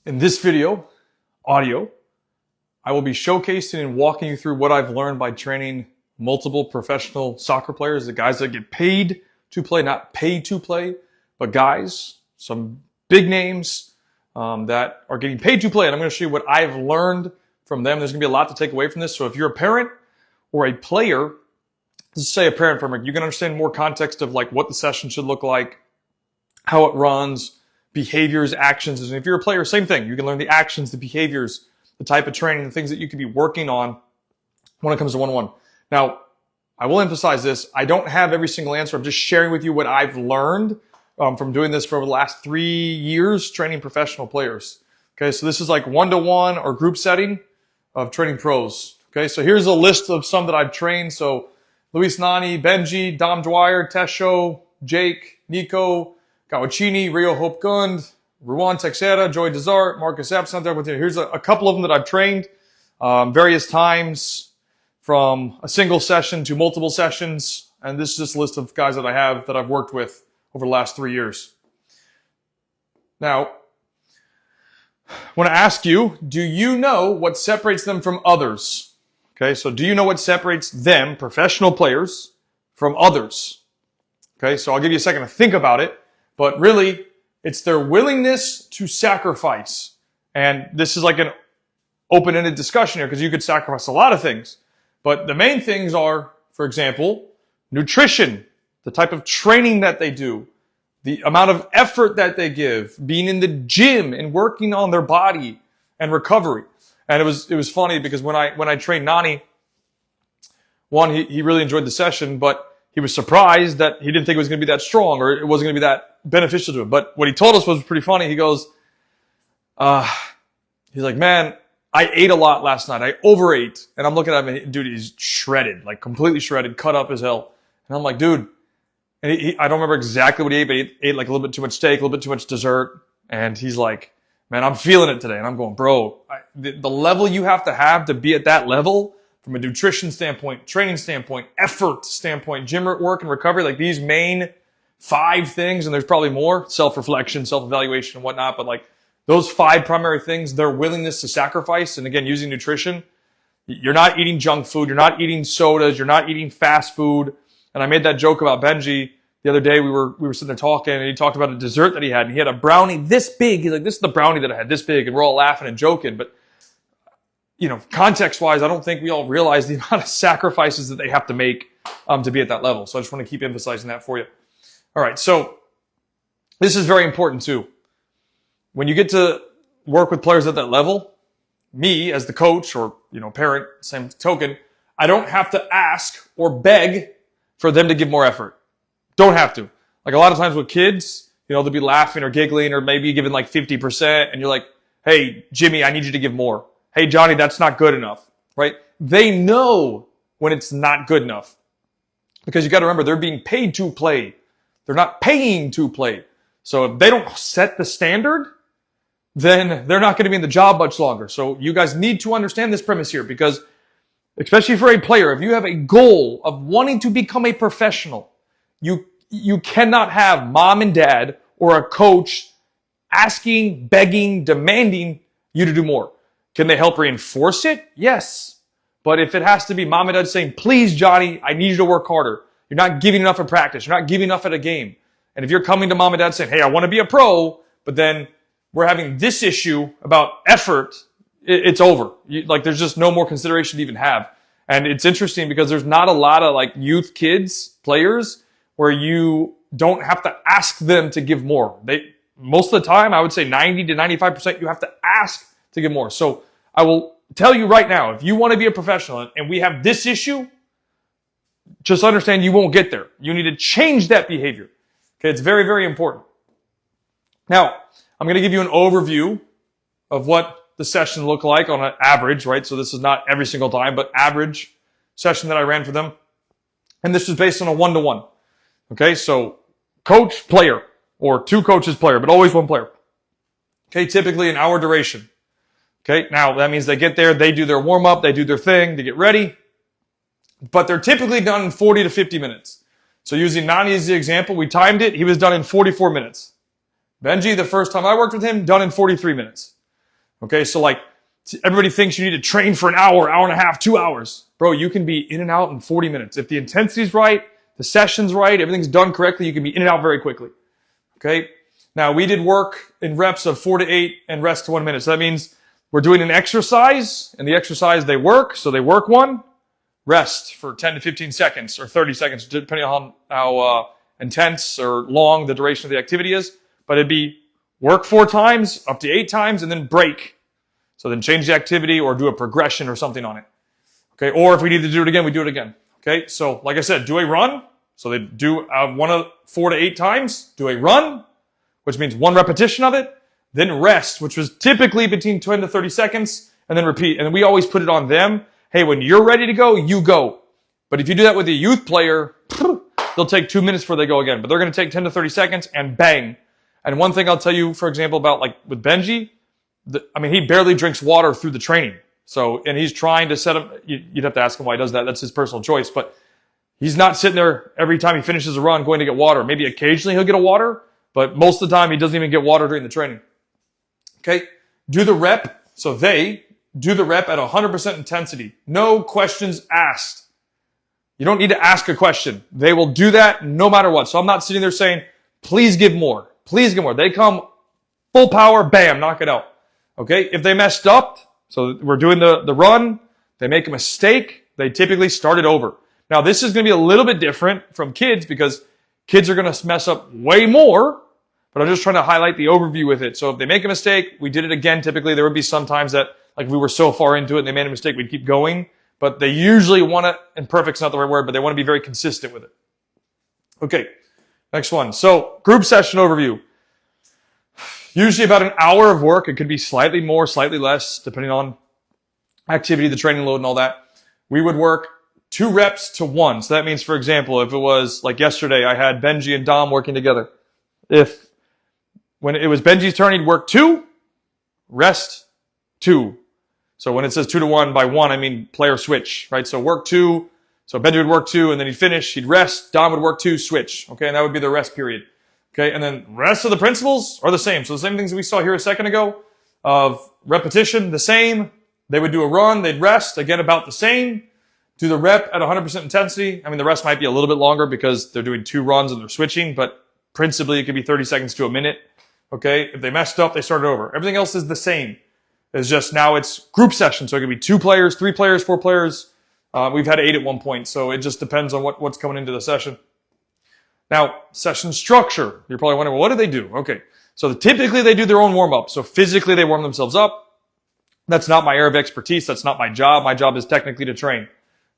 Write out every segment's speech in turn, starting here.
In this video, audio, I will be showcasing and walking you through what I've learned by training multiple professional soccer players, the guys that get paid to play, not paid to play, but guys, some big names that are getting paid to play. And I'm going to show you what I've learned from them. There's going to be a lot to take away from this. So if you're a parent or a player, let's say a parent for a minute, you can understand more context of like what the session should look like, how it runs, behaviors, actions. And if you're a player, same thing. You can learn the actions, the behaviors, the type of training, the things that you could be working on when it comes to one-on-one. Now, I will emphasize this. I don't have every single answer. I'm just sharing with you what I've learned from doing this for over the last 3 years, training professional players. Okay, so this is like one-to-one or group setting of training pros. Okay, so here's a list of some that I've trained. So Luis Nani, Benji, Dom Dwyer, Tesho, Jake, Nico, Gawachini, Rio Hope Gund, Ruan Texera, Joy Desart, Marcus Absent. Here's a couple of them that I've trained various times, from a single session to multiple sessions. And this is just a list of guys that I have that I've worked with over the last 3 years. Now, I want to ask you, do you know what separates them from others? Okay, so do you know what separates them, professional players, from others? Okay, so I'll give you a second to think about it. But really, it's their willingness to sacrifice. And this is like an open-ended discussion here because you could sacrifice a lot of things. But the main things are, for example, nutrition, the type of training that they do, the amount of effort that they give, being in the gym and working on their body and recovery. And it was funny because when I trained Nani, one, he really enjoyed the session, but he was surprised that he didn't think it was going to be that strong or it wasn't going to be that beneficial to him. But what he told us was pretty funny. He goes, he's like, man, I ate a lot last night. I overate. And I'm looking at him and dude, he's shredded, like completely shredded, cut up as hell. And I'm like, dude, and I don't remember exactly what he ate, but he ate like a little bit too much steak, a little bit too much dessert. And he's like, man, I'm feeling it today. And I'm going, bro, the level you have to be at that level from a nutrition standpoint, training standpoint, effort standpoint, gym work and recovery, like these main 5 things, and there's probably more, self-reflection, self-evaluation and whatnot, but like those 5 primary things, their willingness to sacrifice, and again, using nutrition, you're not eating junk food, you're not eating sodas, you're not eating fast food. And I made that joke about Benji the other day. We were sitting there talking, and he talked about a dessert that he had, and he had a brownie this big. He's like, this is the brownie that I had this big, and we're all laughing and joking, but you know, context-wise, I don't think we all realize the amount of sacrifices that they have to make to be at that level. So I just want to keep emphasizing that for you. All right, so this is very important too. When you get to work with players at that level, me as the coach or, you know, parent, same token, I don't have to ask or beg for them to give more effort. Don't have to. Like a lot of times with kids, you know, they'll be laughing or giggling or maybe giving like 50%, and you're like, hey, Jimmy, I need you to give more. Hey, Johnny, that's not good enough, right? They know when it's not good enough. Because you got to remember, they're being paid to play. They're not paying to play. So if they don't set the standard, then they're not going to be in the job much longer. So you guys need to understand this premise here, because especially for a player, if you have a goal of wanting to become a professional, you cannot have mom and dad or a coach asking, begging, demanding you to do more. Can they help reinforce it? Yes. But if it has to be mom and dad saying, please, Johnny, I need you to work harder. You're not giving enough in practice. You're not giving enough at a game. And if you're coming to mom and dad saying, hey, I want to be a pro, but then we're having this issue about effort, it's over. There's just no more consideration to even have. And it's interesting because there's not a lot of like youth kids, players, where you don't have to ask them to give more. Most of the time, I would say 90 to 95%, you have to ask to give more. So I will tell you right now, if you want to be a professional and we have this issue, just understand you won't get there. You need to change that behavior. Okay, it's very, very important. Now, I'm going to give you an overview of what the session looked like on an average, right? So this is not every single time, but average session that I ran for them. And this was based on a one-to-one. Okay, so coach, player, or 2 coaches, player, but always 1 player. Okay, typically an hour duration. Okay, now that means they get there, they do their warm-up, they do their thing, they get ready, but they're typically done in 40 to 50 minutes. So using Nani as the example, we timed it, he was done in 44 minutes. Benji, the first time I worked with him, done in 43 minutes. Okay, so like everybody thinks you need to train for an hour, hour and a half, 2 hours. Bro, you can be in and out in 40 minutes. If the intensity's right, the session's right, everything's done correctly, you can be in and out very quickly. Okay? Now, we did work in reps of 4 to 8 and rest to 1 minute. So that means we're doing an exercise, and the exercise they work, so they work one, rest for 10 to 15 seconds or 30 seconds, depending on how intense or long the duration of the activity is. But it'd be work 4 times, up to 8 times, and then break. So then change the activity or do a progression or something on it. Okay, or if we need to do it again, we do it again. Okay, so like I said, do a run. So they do 4 to 8 times, do a run, which means 1 repetition of it, then rest, which was typically between 10 to 30 seconds, and then repeat. And we always put it on them. Hey, when you're ready to go, you go. But if you do that with a youth player, they'll take 2 minutes before they go again. But they're going to take 10 to 30 seconds and bang. And one thing I'll tell you, for example, about like with Benji, he barely drinks water through the training. So, and he's trying to set up, you'd have to ask him why he does that. That's his personal choice. But he's not sitting there every time he finishes a run going to get water. Maybe occasionally he'll get a water, but most of the time he doesn't even get water during the training. Okay? Do the rep. So they do the rep at 100% intensity. No questions asked. You don't need to ask a question. They will do that no matter what. So I'm not sitting there saying, please give more. Please give more. They come full power, bam, knock it out. Okay? If they messed up, so we're doing the run, they make a mistake, they typically start it over. Now this is going to be a little bit different from kids because kids are going to mess up way more, but I'm just trying to highlight the overview with it. So if they make a mistake, we did it again. Typically there would be some times that like we were so far into it and they made a mistake, we'd keep going, but they usually want to, and perfect's not the right word, but they want to be very consistent with it. Okay, next one. So group session overview. Usually about an hour of work. It could be slightly more, slightly less, depending on activity, the training load and all that. We would work 2 reps to 1. So that means, for example, if it was like yesterday, I had Benji and Dom working together. When it was Benji's turn, he'd work 2, rest 2. So when it says 2 to 1 by 1, I mean player switch, right? So work 2. So Benji would work 2 and then he'd finish, he'd rest. Dom would work 2, switch. Okay. And that would be the rest period. Okay, and then rest of the principles are the same. So the same things that we saw here a second ago of repetition, the same. They would do a run, they'd rest, again about the same. Do the rep at 100% intensity. The rest might be a little bit longer because they're doing 2 runs and they're switching, but principally it could be 30 seconds to a minute. Okay, if they messed up, they started over. Everything else is the same. It's just now it's group session. So it could be 2 players, 3 players, 4 players. We've had 8 at one point, so it just depends on what's coming into the session. Now, session structure. You're probably wondering, well, what do they do? Okay. So typically they do their own warm-up. So physically they warm themselves up. That's not my area of expertise. That's not my job. My job is technically to train.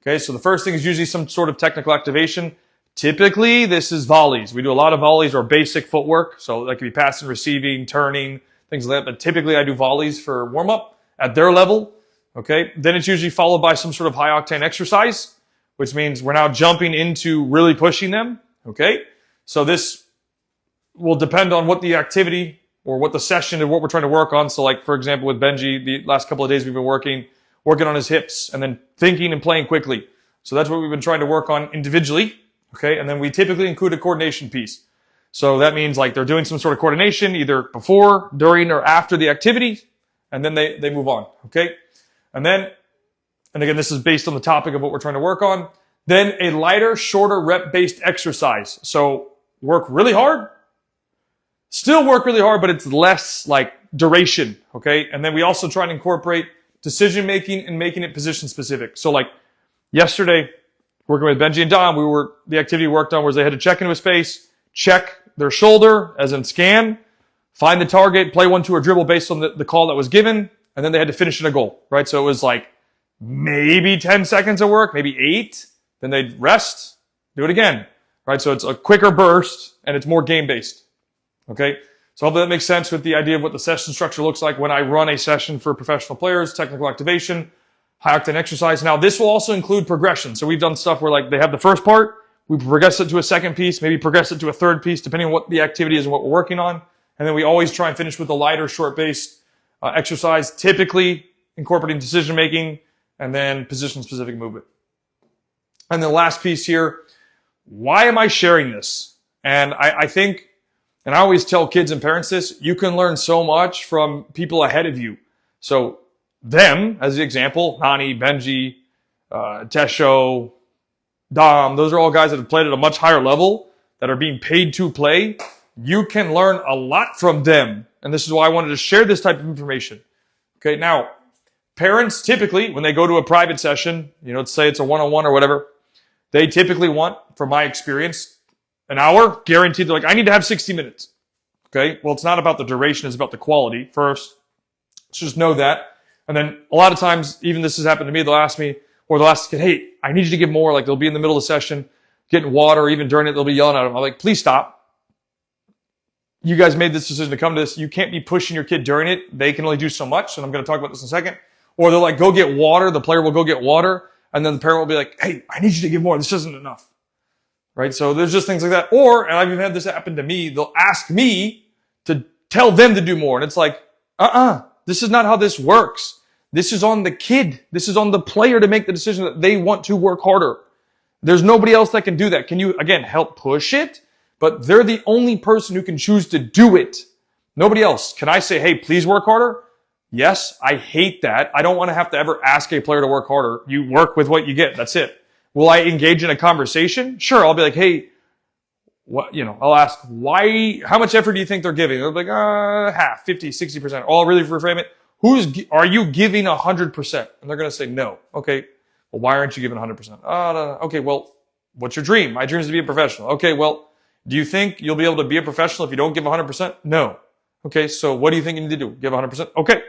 Okay. So the first thing is usually some sort of technical activation. Typically this is volleys. We do a lot of volleys or basic footwork. So that could be passing, receiving, turning, things like that. But typically I do volleys for warm-up at their level. Okay. Then it's usually followed by some sort of high octane exercise, which means we're now jumping into really pushing them. Okay, so this will depend on what the activity or what the session and what we're trying to work on. So like, for example, with Benji, the last couple of days we've been working on his hips and then thinking and playing quickly. So that's what we've been trying to work on individually. Okay, and then we typically include a coordination piece. So that means like they're doing some sort of coordination either before, during, or after the activity, and then they move on. Okay, and again, this is based on the topic of what we're trying to work on. Then a lighter, shorter rep-based exercise. So work really hard, still work really hard, but it's less like duration, okay? And then we also try to incorporate decision-making and making it position-specific. So like yesterday, working with Benji and Dom, the activity we worked on was they had to check into a space, check their shoulder, as in scan, find the target, play 1-2 or dribble based on the call that was given, and then they had to finish in a goal, right? So it was like maybe 10 seconds of work, maybe 8. Then they'd rest, do it again, right? So it's a quicker burst and it's more game-based, okay? So hopefully that makes sense with the idea of what the session structure looks like when I run a session for professional players, technical activation, high octane exercise. Now this will also include progression. So we've done stuff where like they have the first part, we progress it to a second piece, maybe progress it to a third piece, depending on what the activity is and what we're working on. And then we always try and finish with a lighter, short-based exercise, typically incorporating decision-making and then position-specific movement. And the last piece here, why am I sharing this? And I think, and I always tell kids and parents this, you can learn so much from people ahead of you. So them, as the example, Nani, Benji, Tesho, Dom, those are all guys that have played at a much higher level that are being paid to play. You can learn a lot from them. And this is why I wanted to share this type of information. Okay, now, parents typically, when they go to a private session, let's say it's a one-on-one or whatever, they typically want, from my experience, an hour, guaranteed. They're like, I need to have 60 minutes. Okay, well, it's not about the duration, it's about the quality first. Let's just know that. And then a lot of times, even this has happened to me, they'll ask me, or they'll ask, hey, I need you to give more. Like they'll be in the middle of the session, getting water, or even during it, they'll be yelling at them. I'm like, please stop. You guys made this decision to come to this. You can't be pushing your kid during it. They can only do so much. And I'm going to talk about this in a second. Or they'll like, go get water. The player will go get water. And then the parent will be like, hey, I need you to give more. This isn't enough. Right? So there's just things like that. Or, and I've even had this happen to me, they'll ask me to tell them to do more. And it's like, this is not how this works. This is on the kid. This is on the player to make the decision that they want to work harder. There's nobody else that can do that. Can you, again, help push it? But they're the only person who can choose to do it. Nobody else. Can I say, hey, please work harder? Yes, I hate that. I don't want to have to ever ask a player to work harder. You work with what you get. That's it. Will I engage in a conversation? Sure. I'll be like, hey, I'll ask, how much effort do you think they're giving? They'll be like, half, 50, 60%. I'll really reframe it. Are you giving 100%? And they're going to say no. Okay. Well, why aren't you giving 100%? No. Okay. Well, what's your dream? My dream is to be a professional. Okay. Well, do you think you'll be able to be a professional if you don't give 100%? No. Okay. So what do you think you need to do? Give 100%? Okay. All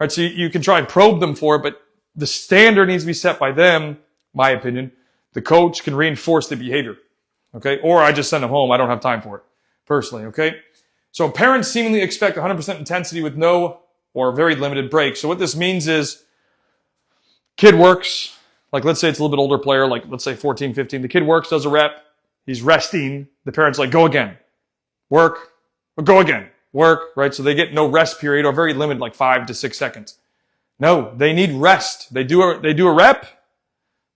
right. So you can try and probe them for it, but the standard needs to be set by them. My opinion. The coach can reinforce the behavior. Okay. Or I just send them home. I don't have time for it personally. Okay. So parents seemingly expect 100% intensity with no or very limited breaks. So what this means is kid works, like let's say it's a little bit older player, like let's say 14, 15. The kid works, does a rep. He's resting. The parent's like, go again. Work. Go again. Work. Right? So they get no rest period or very limited, like 5 to 6 seconds. No, they need rest. They do a rep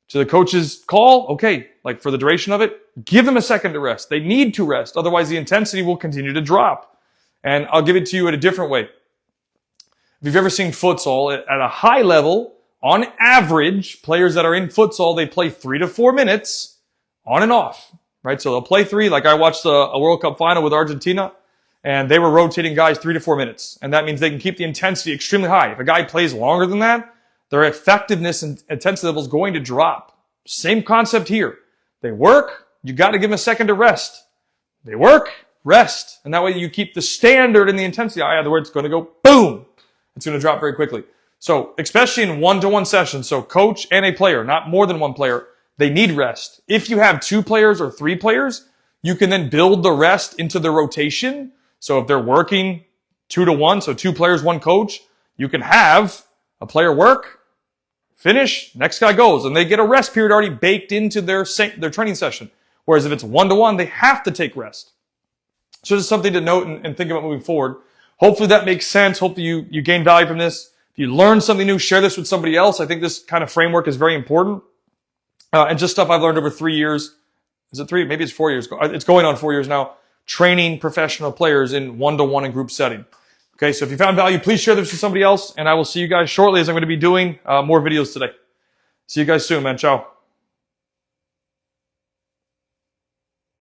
to the coach's call. Okay. Like for the duration of it, give them a second to rest. They need to rest. Otherwise the intensity will continue to drop. And I'll give it to you in a different way. If you've ever seen futsal at a high level, on average, players that are in futsal, they play 3 to 4 minutes on and off, right? So they'll play 3. Like I watched a World Cup final with Argentina, and they were rotating guys 3 to 4 minutes. And that means they can keep the intensity extremely high. If a guy plays longer than that, their effectiveness and intensity level is going to drop. Same concept here. They work, you got to give them a second to rest. They work, rest. And that way you keep the standard and the intensity high. Otherwise, it's going to go boom. It's going to drop very quickly. So, especially in one-to-one sessions, so coach and a player, not more than one player, they need rest. If you have 2 players or 3 players, you can then build the rest into the rotation. So if they're working 2 to 1, so 2 players, 1 coach, you can have a player work, finish, next guy goes, and they get a rest period already baked into their training session. Whereas if it's 1-to-1, they have to take rest. So just something to note and think about moving forward. Hopefully that makes sense. Hopefully you gain value from this. If you learn something new, share this with somebody else. I think this kind of framework is very important. And just stuff I've learned over 3 years. Is it 3? Maybe it's 4 years. It's going on 4 years now. Training professional players in one-to-one and group setting. Okay, so if you found value, please share this with somebody else. And I will see you guys shortly as I'm going to be doing more videos today. See you guys soon, man. Ciao.